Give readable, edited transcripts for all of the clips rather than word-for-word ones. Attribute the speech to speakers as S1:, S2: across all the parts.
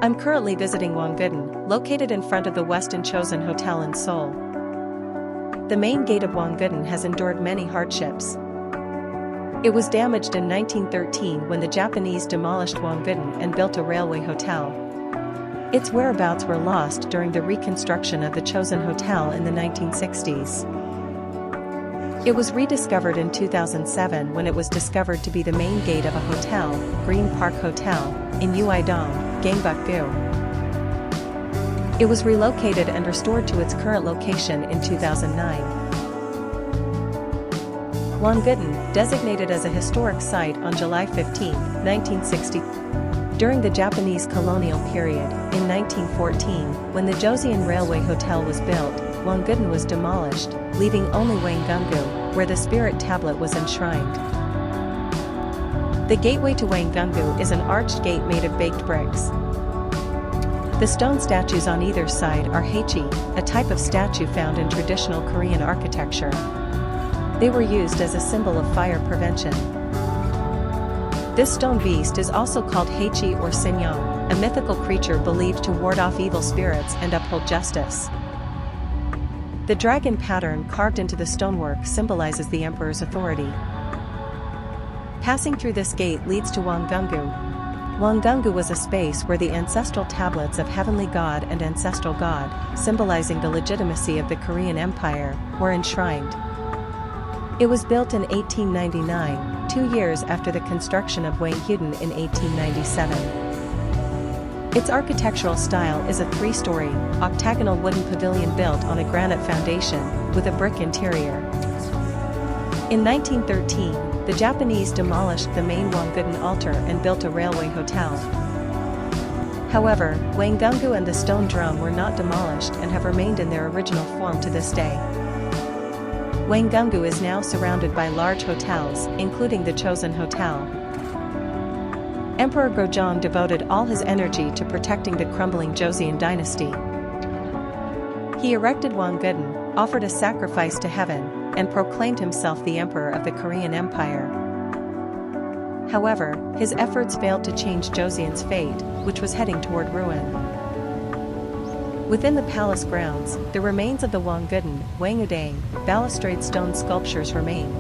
S1: I'm currently visiting Wongudan, located in front of the Westin Chosun Hotel in Seoul. The main gate of Wongudan has endured many hardships. It was damaged in 1913 when the Japanese demolished Wongudan and built a railway hotel. Its whereabouts were lost during the reconstruction of the Chosun Hotel in the 1960s. It was rediscovered in 2007 when it was discovered to be the main gate of a hotel, Green Park Hotel, in Wongudan, Gangbuk-gu. It was relocated and restored to its current location in 2009. Wongudan, designated as a historic site on July 15, 1960. During the Japanese colonial period, in 1914, when the Joseon Railway Hotel was built, Wongudan was demolished, leaving only Hwanggungu, where the spirit tablet was enshrined. The gateway to Hwanggungu is an arched gate made of baked bricks. The stone statues on either side are Haechi, a type of statue found in traditional Korean architecture. They were used as a symbol of fire prevention. This stone beast is also called Haechi or Sinyong, a mythical creature believed to ward off evil spirits and uphold justice. The dragon pattern carved into the stonework symbolizes the emperor's authority. Passing through this gate leads to Wongugu. Wongugu was a space where the ancestral tablets of Heavenly God and Ancestral God, symbolizing the legitimacy of the Korean Empire, were enshrined. It was built in 1899, 2 years after the construction of Wongudan in 1897. Its architectural style is a 3-story, octagonal wooden pavilion built on a granite foundation, with a brick interior. In 1913, the Japanese demolished the main Wongudan altar and built a railway hotel. However, Wongugu and the stone drum were not demolished and have remained in their original form to this day. Wongugu is now surrounded by large hotels, including the Chosun Hotel. Emperor Gojong devoted all his energy to protecting the crumbling Joseon dynasty. He erected Wongudan, offered a sacrifice to heaven, and proclaimed himself the emperor of the Korean Empire. However, his efforts failed to change Joseon's fate, which was heading toward ruin. Within the palace grounds, the remains of the Wongudan balustrade stone sculptures remain.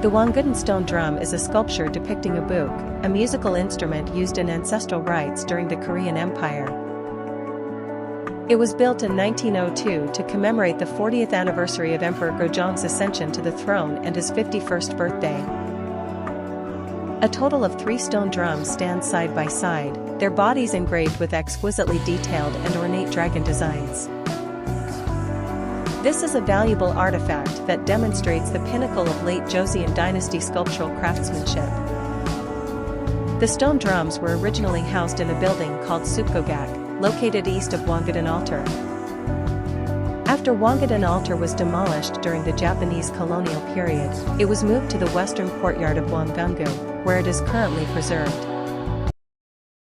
S1: The Wongudan stone drum is a sculpture depicting a buk, a musical instrument used in ancestral rites during the Korean Empire. It was built in 1902 to commemorate the 40th anniversary of Emperor Gojong's ascension to the throne and his 51st birthday. A total of 3 stone drums stand side by side, their bodies engraved with exquisitely detailed and ornate dragon designs. This is a valuable artifact that demonstrates the pinnacle of late Joseon dynasty sculptural craftsmanship. The stone drums were originally housed in a building called Supgogak, located east of Wongudan Altar. After Wongudan Altar was demolished during the Japanese colonial period, it was moved to the western courtyard of Wongugu, where it is currently preserved.